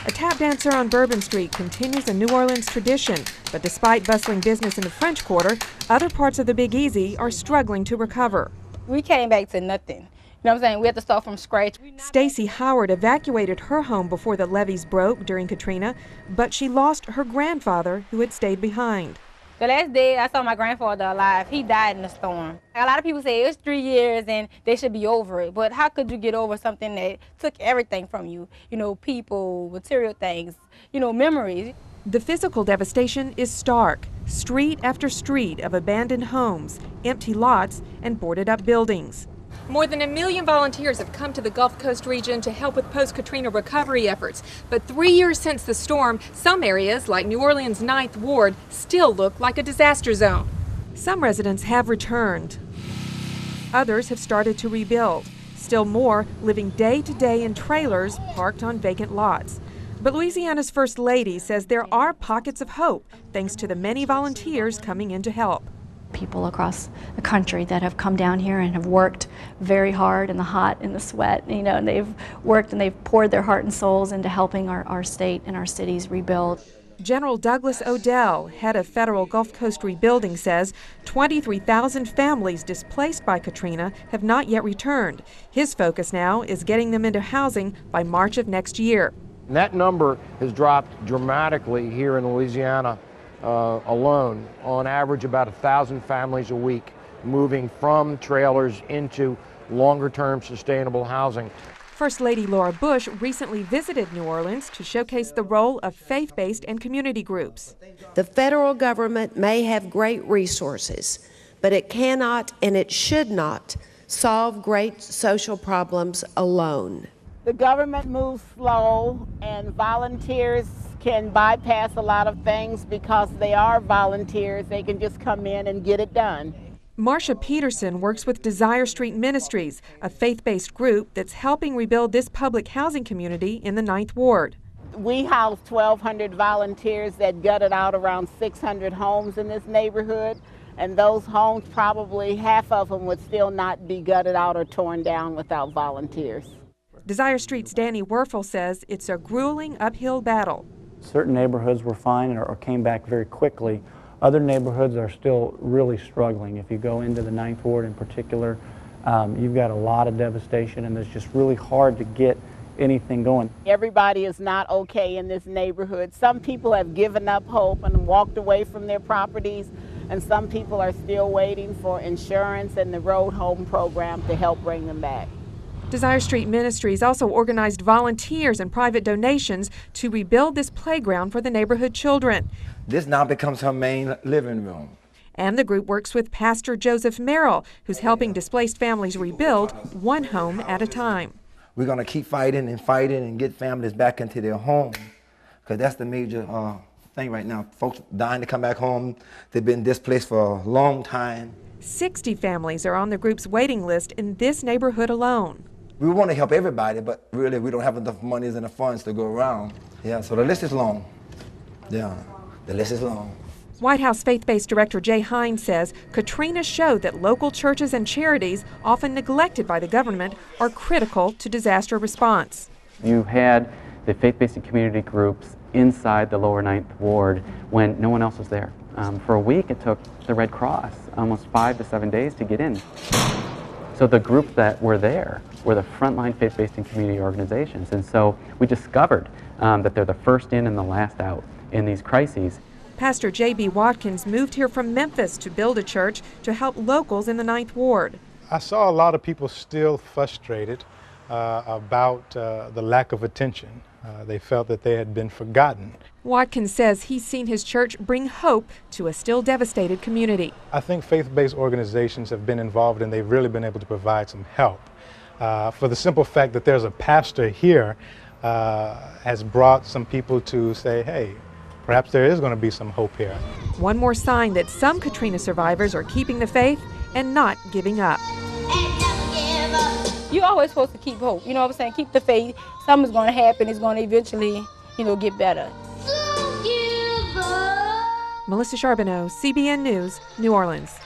A tap dancer on Bourbon Street continues a New Orleans tradition, but despite bustling business in the French Quarter, other parts of the Big Easy are struggling to recover. We came back to nothing. You know what I'm saying? We had to start from scratch. STACY Howard evacuated her home before the levees broke during Katrina, but she lost her grandfather who had stayed behind. The last day I saw my grandfather alive, he died in the storm. A lot of people say it's 3 years and they should be over it, but how could you get over something that took everything from you? You know, people, material things, you know, memories. The physical devastation is stark. Street after street of abandoned homes, empty lots, and boarded up buildings. More than 1 million volunteers have come to the Gulf Coast region to help with post-Katrina recovery efforts. But 3 years since the storm, some areas, like New Orleans' 9th Ward, still look like a disaster zone. Some residents have returned. Others have started to rebuild. Still more living day to day in trailers parked on vacant lots. But Louisiana's First Lady says there are pockets of hope thanks to the many volunteers coming in to help. People across the country that have come down here and have worked very hard in the hot, in the sweat, you know, and they've worked and they've poured their heart and souls into helping our state and our cities rebuild. General Douglas Odell, head of federal Gulf Coast rebuilding, says 23,000 families displaced by Katrina have not yet returned. His focus now is getting them into housing by March of next year. And that number has dropped dramatically here in Louisiana alone. On average, about 1,000 families a week moving from trailers into longer-term sustainable housing. First Lady Laura Bush recently visited New Orleans to showcase the role of faith-based and community groups. The federal government may have great resources, but it cannot and it should not solve great social problems alone. The government moves slow, and volunteers can bypass a lot of things because they are volunteers. They can just come in and get it done. Marcia Peterson works with Desire Street Ministries, a faith-based group that's helping rebuild this public housing community in the 9th Ward. We house 1,200 volunteers that gutted out around 600 homes in this neighborhood, and those homes, probably half of them would still not be gutted out or torn down without volunteers. Desire Street's Danny WUERFFEL says it's a grueling uphill battle. Certain neighborhoods were fine or came back very quickly. Other neighborhoods are still really struggling. If you go into the 9th Ward in particular, you've got a lot of devastation, and it's just really hard to get anything going. Everybody is not okay in this neighborhood. Some people have given up hope and walked away from their properties, and some people are still waiting for insurance and the Road Home program to help bring them back. Desire Street Ministries also organized volunteers and private donations to rebuild this playground for the neighborhood children. This now becomes her main living room. And the group works with Pastor Joseph MERRILL, who's helping displaced families rebuild one home at a time. We're going to keep fighting and get families back into their home, because that's the major thing right now. Folks dying to come back home. They've been displaced for a long time. 60 families are on the group's waiting list in this neighborhood alone. We want to help everybody, but really we don't have enough monies and the funds to go around. Yeah, so the list is long. Yeah, the list is long. White House faith-based director HEIN says Katrina showed that local churches and charities, often neglected by the government, are critical to disaster response. You had the faith-based and community groups inside the lower 9th Ward when no one else was there. For a week it took the Red Cross almost 5 to 7 days to get in. So the groups that were there were the frontline faith-based and community organizations. And so we discovered that they're the first in and the last out in these crises. Pastor J.B. Watkins moved here from Memphis to build a church to help locals in the 9th Ward. I saw a lot of people still frustrated about the lack of attention. They felt that they had been forgotten. Watkins says he's seen his church bring hope to a still devastated community. I think faith-based organizations have been involved, and they've really been able to provide some help. For the simple fact that there's a pastor here has brought some people to say, hey, perhaps there is going to be some hope here. One more sign that some Katrina survivors are keeping the faith and not giving up. You're always supposed to keep hope. You know what I'm saying? Keep the faith. Something's going to happen. It's going to eventually, get better. Melissa Charbonneau, CBN News, New Orleans.